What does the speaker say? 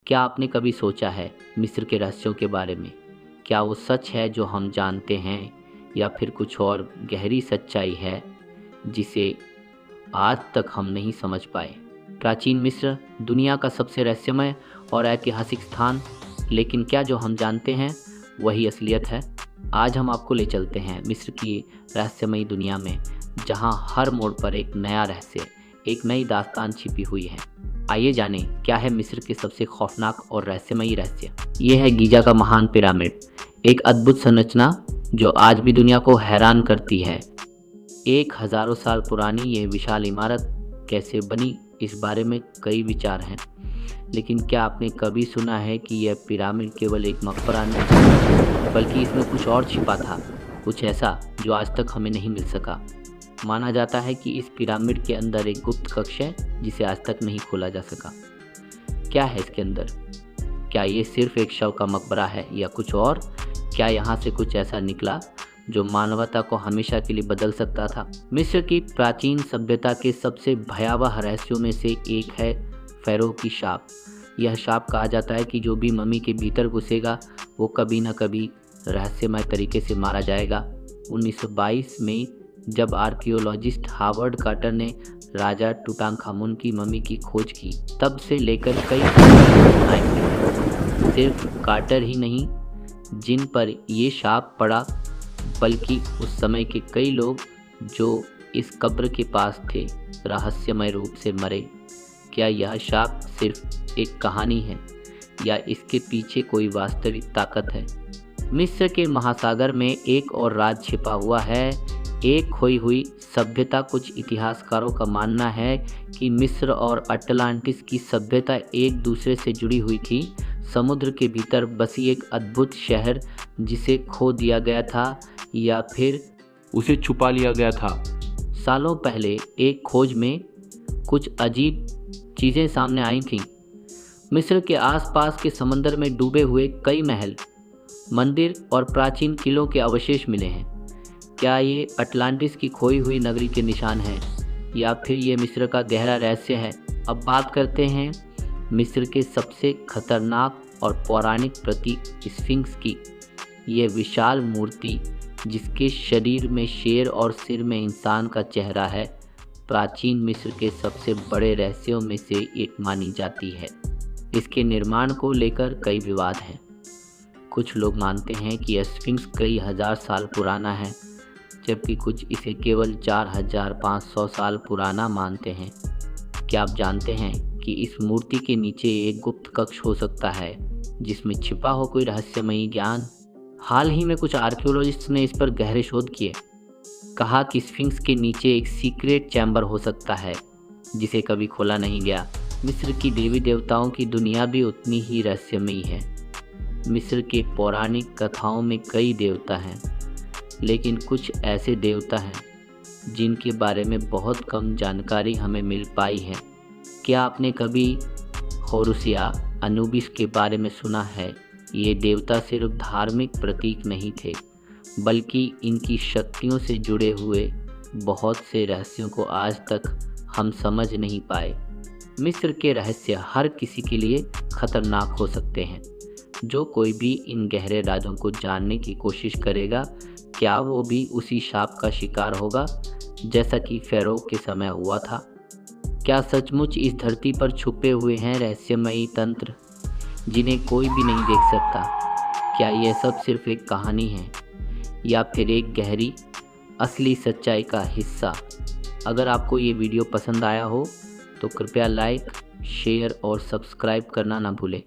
क्या आपने कभी सोचा है मिस्र के रहस्यों के बारे में? क्या वो सच है जो हम जानते हैं या फिर कुछ और गहरी सच्चाई है जिसे आज तक हम नहीं समझ पाए? प्राचीन मिस्र दुनिया का सबसे रहस्यमय और ऐतिहासिक स्थान, लेकिन क्या जो हम जानते हैं वही असलियत है? आज हम आपको ले चलते हैं मिस्र की रहस्यमयी दुनिया में, जहां हर मोड़ पर एक नया रहस्य, एक नई दास्तान छिपी हुई है। आइए जानें क्या है मिस्र के सबसे खौफनाक और रहस्यमयी रहस्य। ये है गीजा का महान पिरामिड, एक अद्भुत संरचना जो आज भी दुनिया को हैरान करती है। एक हजारों साल पुरानी यह विशाल इमारत कैसे बनी, इस बारे में कई विचार हैं, लेकिन क्या आपने कभी सुना है कि यह पिरामिड केवल एक मकबरा नहीं, बल्कि इसमें कुछ और छिपा था, कुछ ऐसा जो आज तक हमें नहीं मिल सका। माना जाता है कि इस पिरामिड के अंदर एक गुप्त कक्ष है जिसे आज तक नहीं खोला जा सका। क्या है इसके अंदर? क्या ये सिर्फ एक शव का मकबरा है या कुछ और? क्या यहाँ से कुछ ऐसा निकला जो मानवता को हमेशा के लिए बदल सकता था? मिस्र की प्राचीन सभ्यता के सबसे भयावह रहस्यों में से एक है फ़ारो की शाप। यह शाप कहा जाता है कि जो भी मम्मी के भीतर घुसेगा वो कभी न कभी रहस्यमय तरीके से मारा जाएगा। 1922 में जब आर्कियोलॉजिस्ट हावर्ड कार्टर ने राजा टूटांखामुन की मम्मी की खोज की, तब से लेकर कई घटनाएं हुई। सिर्फ कार्टर ही नहीं जिन पर ये शाप पड़ा, बल्कि उस समय के कई लोग जो इस कब्र के पास थे रहस्यमय रूप से मरे। क्या यह शाप सिर्फ एक कहानी है या इसके पीछे कोई वास्तविक ताकत है? मिस्र के महासागर में एक और राज छिपा हुआ है, एक खोई हुई सभ्यता। कुछ इतिहासकारों का मानना है कि मिस्र और अटलांटिस की सभ्यता एक दूसरे से जुड़ी हुई थी। समुद्र के भीतर बसी एक अद्भुत शहर जिसे खो दिया गया था या फिर उसे छुपा लिया गया था। सालों पहले एक खोज में कुछ अजीब चीज़ें सामने आई थीं। मिस्र के आसपास के समंदर में डूबे हुए कई महल, मंदिर और प्राचीन किलों के अवशेष मिले हैं। क्या ये अटलांटिस की खोई हुई नगरी के निशान हैं या फिर ये मिस्र का गहरा रहस्य है? अब बात करते हैं मिस्र के सबसे खतरनाक और पौराणिक प्रतीक स्फिंक्स की। ये विशाल मूर्ति जिसके शरीर में शेर और सिर में इंसान का चेहरा है, प्राचीन मिस्र के सबसे बड़े रहस्यों में से एक मानी जाती है। इसके निर्माण को लेकर कई विवाद हैं। कुछ लोग मानते हैं कि यह स्फिंक्स कई हजार साल पुराना है, जबकि कुछ इसे केवल 4500 साल पुराना मानते हैं। क्या आप जानते हैं कि इस मूर्ति के नीचे एक गुप्त कक्ष हो सकता है जिसमें छिपा हो कोई रहस्यमयी ज्ञान? हाल ही में कुछ आर्कियोलॉजिस्ट ने इस पर गहरे शोध किए, कहा कि स्फिंक्स के नीचे एक सीक्रेट चैम्बर हो सकता है जिसे कभी खोला नहीं गया। मिस्र की देवी देवताओं की दुनिया भी उतनी ही रहस्यमयी है। मिस्र के पौराणिक कथाओं में कई देवता हैं, लेकिन कुछ ऐसे देवता हैं जिनके बारे में बहुत कम जानकारी हमें मिल पाई है। क्या आपने कभी होरुस या अनुबिस के बारे में सुना है? ये देवता सिर्फ धार्मिक प्रतीक नहीं थे, बल्कि इनकी शक्तियों से जुड़े हुए बहुत से रहस्यों को आज तक हम समझ नहीं पाए। मिस्र के रहस्य हर किसी के लिए खतरनाक हो सकते हैं। जो कोई भी इन गहरे राजों को जानने की कोशिश करेगा, क्या वो भी उसी शाप का शिकार होगा जैसा कि फ़ारो के समय हुआ था? क्या सचमुच इस धरती पर छुपे हुए हैं रहस्यमयी तंत्र जिन्हें कोई भी नहीं देख सकता? क्या यह सब सिर्फ एक कहानी है या फिर एक गहरी असली सच्चाई का हिस्सा? अगर आपको ये वीडियो पसंद आया हो तो कृपया लाइक, शेयर और सब्सक्राइब करना ना भूलें।